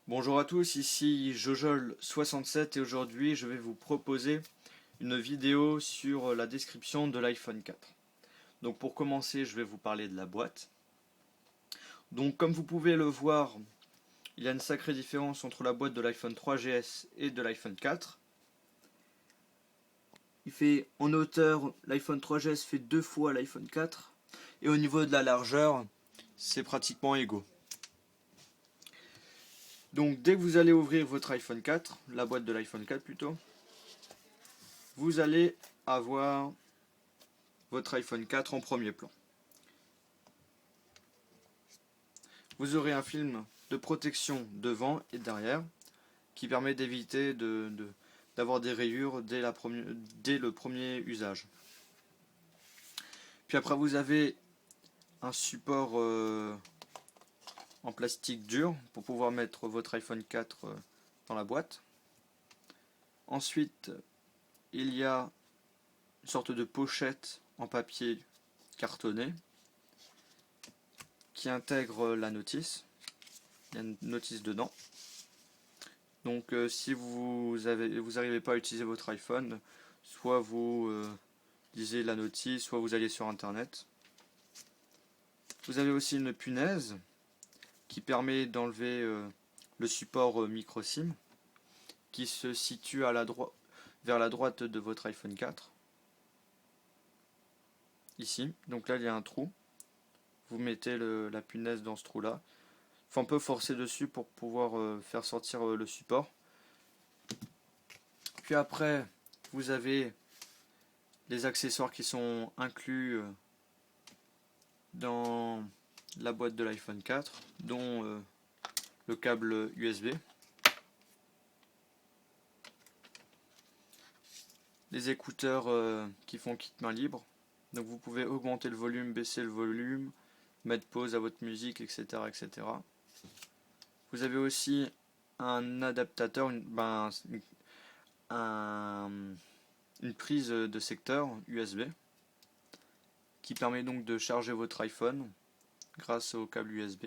Bonjour à tous, ici Jojol67 et aujourd'hui je vais vous proposer une vidéo sur la description de l'iPhone 4. Donc pour commencer je vais vous parler de la boîte. Donc comme vous pouvez le voir, il y a une sacrée différence entre la boîte de l'iPhone 3GS et de l'iPhone 4. En hauteur, l'iPhone 3GS fait 2 fois l'iPhone 4 et au niveau de la largeur, c'est pratiquement égaux. Donc dès que vous allez ouvrir votre iPhone 4, la boîte de l'iPhone 4 plutôt, vous allez avoir votre iPhone 4 en premier plan. Vous aurez un film de protection devant et derrière qui permet d'éviter d'avoir des rayures dès le premier usage. Puis après vous avez un support en plastique dur pour pouvoir mettre votre iPhone 4 dans la boîte. Ensuite il y a une sorte de pochette en papier cartonné qui intègre la notice. Il y a une notice dedans. Donc si vous n'arrivez pas à utiliser votre iPhone, soit vous lisez la notice, soit vous allez sur internet. Vous avez aussi une punaise qui permet d'enlever le support micro SIM qui se situe vers la droite de votre iPhone 4. Ici, donc là il y a un trou. Vous mettez la punaise dans ce trou là. Il faut un peu forcer dessus pour pouvoir faire sortir le support. Puis après, vous avez les accessoires qui sont inclus dans la boîte de l'iPhone 4, dont le câble USB, les écouteurs qui font kit main libre, donc vous pouvez augmenter le volume, baisser le volume, mettre pause à votre musique, etc. etc. Vous avez aussi un adaptateur, une prise de secteur USB qui permet donc de charger votre iPhone grâce au câble USB.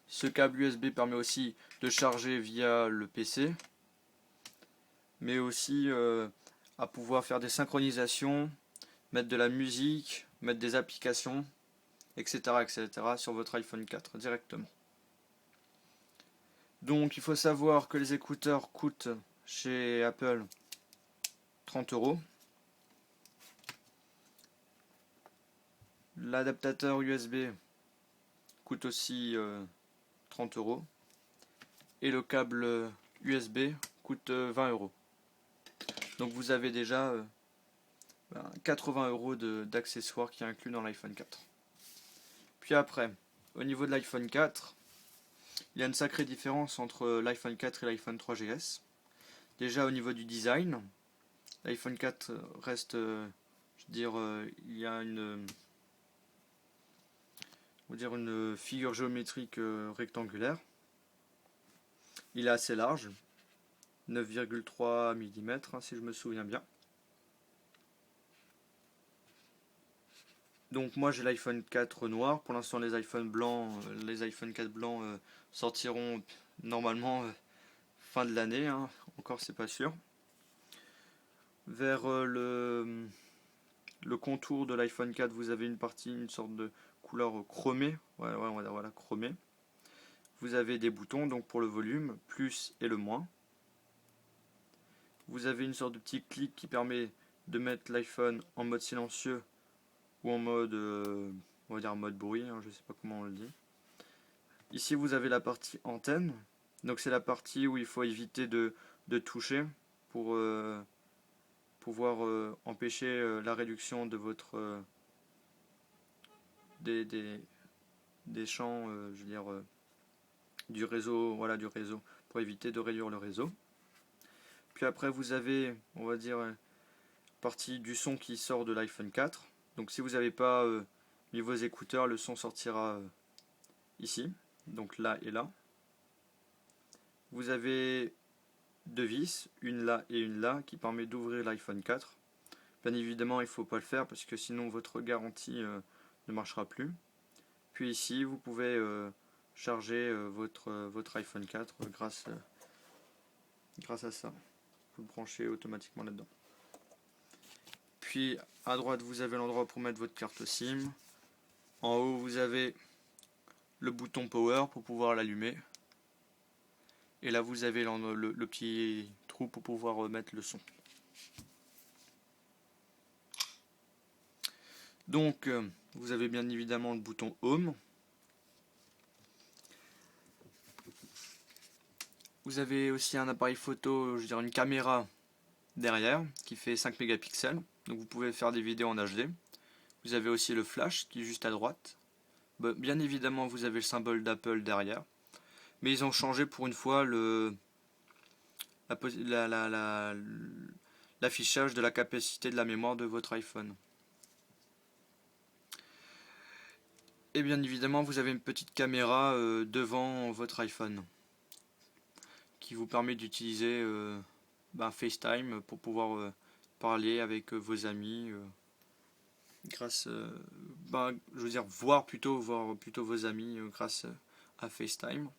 Ce câble USB permet aussi de charger via le PC, mais aussi à pouvoir faire des synchronisations, mettre de la musique, mettre des applications, etc. etc. sur votre iPhone 4 directement. Donc il faut savoir que les écouteurs coûtent chez Apple 30 €. L'adaptateur USB coûte aussi 30 €. Et le câble USB coûte 20 €. Donc vous avez déjà 80 € d'accessoires qui est inclus dans l'iPhone 4. Puis après, au niveau de l'iPhone 4, il y a une sacrée différence entre l'iPhone 4 et l'iPhone 3GS. Déjà au niveau du design, l'iPhone 4 reste, il y a une figure géométrique rectangulaire. Il est assez large, 9,3 mm si je me souviens bien. Donc moi j'ai l'iPhone 4 noir, pour l'instant les iPhone 4 blancs sortiront normalement fin de l'année, hein. Encore c'est pas sûr. Vers le contour de l'iPhone 4 vous avez une sorte de couleur chromée, voilà, chromée. Vous avez des boutons donc pour le volume, plus et le moins. Vous avez une sorte de petit clic qui permet de mettre l'iPhone en mode silencieux ou en mode, on va dire mode bruit, hein, je sais pas comment on le dit. Ici vous avez la partie antenne, donc c'est la partie où il faut éviter de toucher pour pouvoir empêcher la réduction de votre des champs, du réseau, voilà, du réseau, pour éviter de réduire le réseau. Puis après vous avez, on va dire, partie du son qui sort de l'iPhone 4. Donc si vous n'avez pas mis vos écouteurs, le son sortira ici, donc là et là. Vous avez deux vis, une là et une là, qui permet d'ouvrir l'iPhone 4. Bien évidemment, il ne faut pas le faire parce que sinon votre garantie ne marchera plus. Puis ici, vous pouvez charger votre iPhone 4 grâce à ça. Vous le branchez automatiquement là-dedans. Puis à droite vous avez l'endroit pour mettre votre carte SIM. En haut vous avez le bouton Power pour pouvoir l'allumer. Et là vous avez le petit trou pour pouvoir mettre le son. Donc vous avez bien évidemment le bouton Home. Vous avez aussi un appareil photo, je veux dire une caméra derrière qui fait 5 mégapixels. Donc vous pouvez faire des vidéos en HD. Vous avez aussi le flash qui est juste à droite. Bien évidemment vous avez le symbole d'Apple derrière. Mais ils ont changé pour une fois l'affichage de la capacité de la mémoire de votre iPhone. Et bien évidemment vous avez une petite caméra devant votre iPhone qui vous permet d'utiliser FaceTime pour pouvoir parler avec vos amis grâce je veux dire voir plutôt vos amis grâce à FaceTime.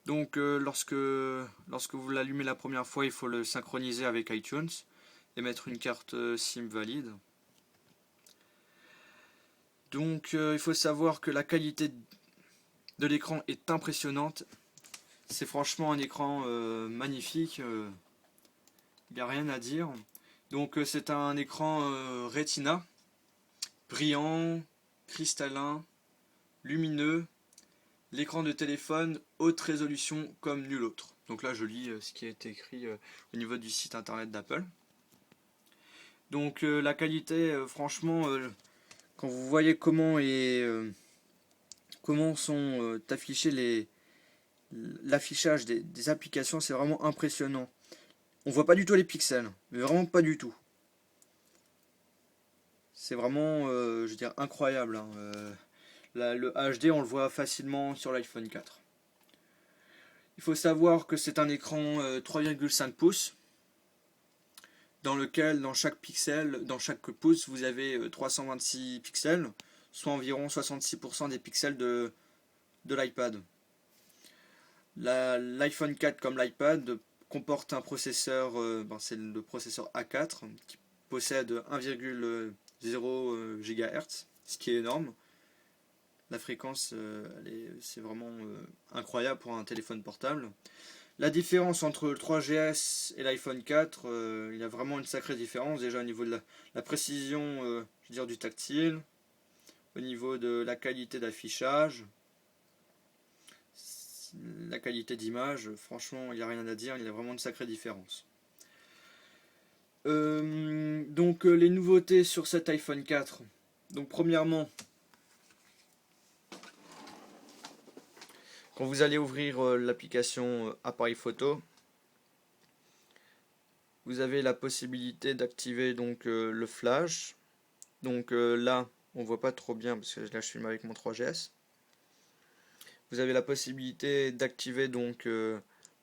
Donc lorsque vous l'allumez la première fois, il faut le synchroniser avec iTunes et mettre une carte SIM valide. Donc il faut savoir que la qualité de l'écran est impressionnante. C'est franchement un écran magnifique, il n'y a rien à dire. Donc c'est un écran Retina, brillant, cristallin, lumineux, l'écran de téléphone haute résolution comme nul autre. Donc là je lis ce qui a été écrit au niveau du site internet d'Apple. Donc la qualité, franchement, quand vous voyez comment sont affichés l'affichage des applications, c'est vraiment impressionnant. On voit pas du tout les pixels, mais vraiment pas du tout. C'est vraiment, je veux dire, incroyable. Hein. Le HD, on le voit facilement sur l'iPhone 4. Il faut savoir que c'est un écran 3,5 pouces, dans lequel, dans chaque pouce, vous avez 326 pixels, soit environ 66% des pixels de l'iPad. L'iPhone 4 comme l'iPad comporte un processeur, c'est le processeur A4 qui possède 1,0 GHz, ce qui est énorme. La fréquence, c'est vraiment incroyable pour un téléphone portable. La différence entre le 3GS et l'iPhone 4, il y a vraiment une sacrée différence, déjà au niveau de la précision je veux dire, du tactile, au niveau de la qualité d'affichage, la qualité d'image, franchement il n'y a rien à dire, il y a vraiment une sacrée différence. Donc les nouveautés sur cet iPhone 4. Donc premièrement, quand vous allez ouvrir l'application appareil photo, vous avez la possibilité d'activer donc le flash. Donc là, on voit pas trop bien parce que là je filme avec mon 3GS. Vous avez la possibilité d'activer donc le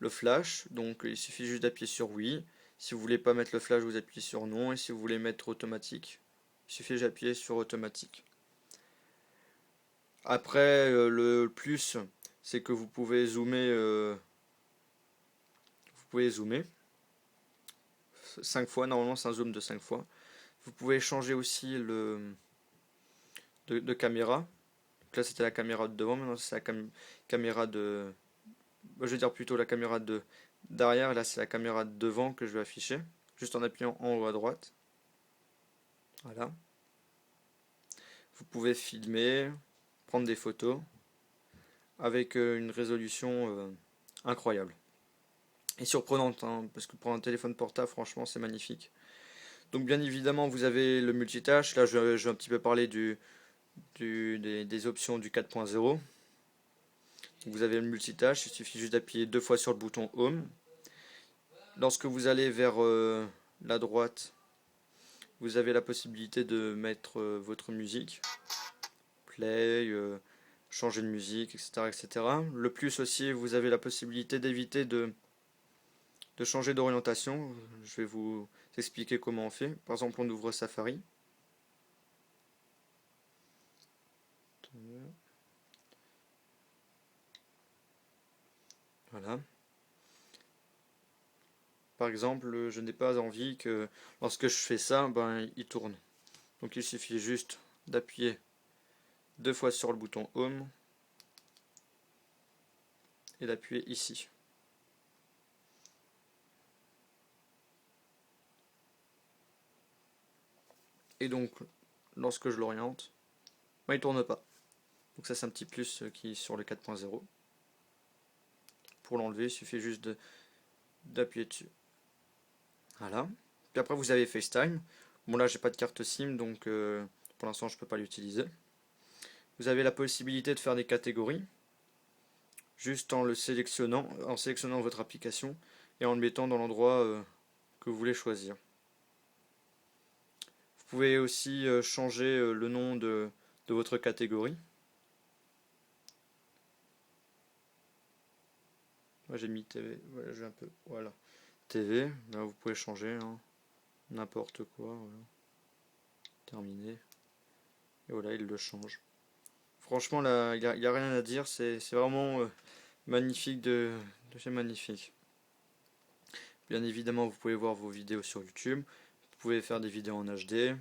flash. Donc il suffit juste d'appuyer sur oui. Si vous voulez pas mettre le flash, vous appuyez sur non. Et si vous voulez mettre automatique, il suffit d'appuyer sur automatique. Après, le plus, c'est que vous pouvez zoomer. 5 fois, normalement c'est un zoom de 5 fois. Vous pouvez changer aussi de caméra. Donc là c'était la caméra de devant, maintenant c'est la caméra de... Je veux dire plutôt la caméra de derrière, là c'est la caméra de devant que je vais afficher. Juste en appuyant en haut à droite. Voilà. Vous pouvez filmer, prendre des photos avec une résolution incroyable. Et surprenante, hein, parce que pour un téléphone portable, franchement c'est magnifique. Donc bien évidemment vous avez le multitâche, là je vais un petit peu parler des options du 4.0. Vous avez le multitâche, il suffit juste d'appuyer 2 fois sur le bouton Home. Lorsque vous allez vers la droite, vous avez la possibilité de mettre votre musique, play, changer de musique, etc., etc. Le plus aussi, vous avez la possibilité d'éviter de changer d'orientation. Je vais vous expliquer comment on fait. Par exemple, on ouvre Safari. Voilà. Par exemple, je n'ai pas envie que lorsque je fais ça, ben, il tourne. Donc il suffit juste d'appuyer 2 fois sur le bouton Home et d'appuyer ici. Et donc, lorsque je l'oriente, ben, il ne tourne pas. Donc ça c'est un petit plus qui est sur le 4.0. Pour l'enlever, il suffit juste d'appuyer dessus. Voilà. Puis après vous avez FaceTime. Bon là j'ai pas de carte SIM donc pour l'instant je peux pas l'utiliser. Vous avez la possibilité de faire des catégories juste en sélectionnant votre application et en le mettant dans l'endroit que vous voulez choisir. Vous pouvez aussi changer le nom de votre catégorie. Moi j'ai mis TV, voilà, j'ai un peu, voilà. TV, là vous pouvez changer, hein, n'importe quoi, voilà. Terminé. Et voilà, il le change. Franchement, là, il n'y a rien à dire, c'est vraiment magnifique c'est magnifique. Bien évidemment, vous pouvez voir vos vidéos sur YouTube, vous pouvez faire des vidéos en HD,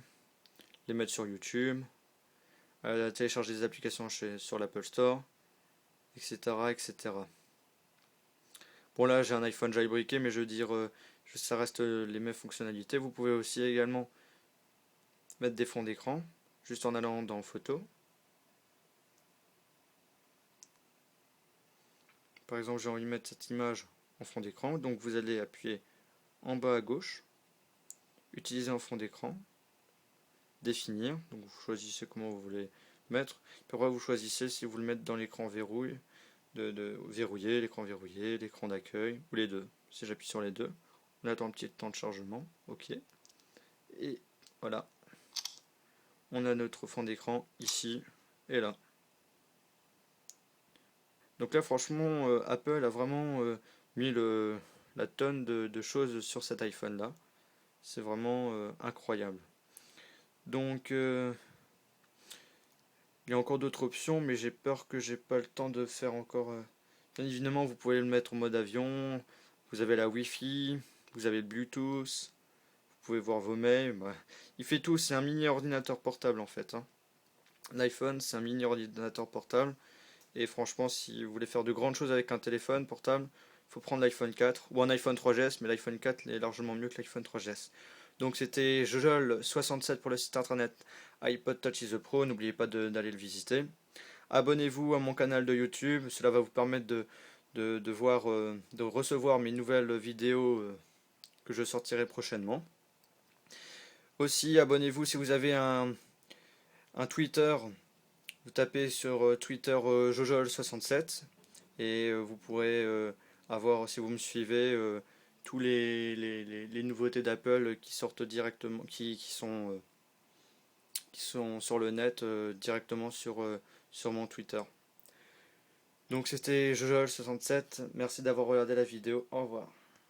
les mettre sur YouTube, télécharger des applications sur l'Apple Store, etc., etc. Bon là, j'ai un iPhone jailbreaké, mais je veux dire, ça reste les mêmes fonctionnalités. Vous pouvez aussi également mettre des fonds d'écran, juste en allant dans Photos. Par exemple, j'ai envie de mettre cette image en fond d'écran, donc vous allez appuyer en bas à gauche, utiliser en fond d'écran, définir, donc vous choisissez comment vous voulez mettre, puis après vous choisissez si vous le mettez dans l'écran verrouille, de verrouiller, l'écran d'accueil, ou les deux. Si j'appuie sur les deux, on attend un petit temps de chargement, ok, et voilà, on a notre fond d'écran ici et là. Donc là franchement Apple a vraiment mis la tonne de choses sur cet iPhone là, c'est vraiment incroyable. Donc il y a encore d'autres options, mais j'ai peur que j'ai pas le temps de faire encore. Bien évidemment, vous pouvez le mettre en mode avion. Vous avez la Wi-Fi, vous avez le Bluetooth. Vous pouvez voir vos mails. Bah, il fait tout. C'est un mini ordinateur portable en fait, hein. L'iPhone, c'est un mini ordinateur portable. Et franchement, si vous voulez faire de grandes choses avec un téléphone portable, il faut prendre l'iPhone 4 ou un iPhone 3GS, mais l'iPhone 4 est largement mieux que l'iPhone 3GS. Donc c'était Jojol67 pour le site internet iPod Touch is a Pro, n'oubliez pas d'aller le visiter. Abonnez-vous à mon canal de YouTube, cela va vous permettre de recevoir mes nouvelles vidéos que je sortirai prochainement. Aussi, abonnez-vous si vous avez un Twitter, vous tapez sur Twitter Jojol67 et vous pourrez avoir, si vous me suivez, tous les nouveautés d'Apple qui sortent directement, qui sont sur le net directement sur mon Twitter. Donc c'était Jojol67, merci d'avoir regardé la vidéo, au revoir.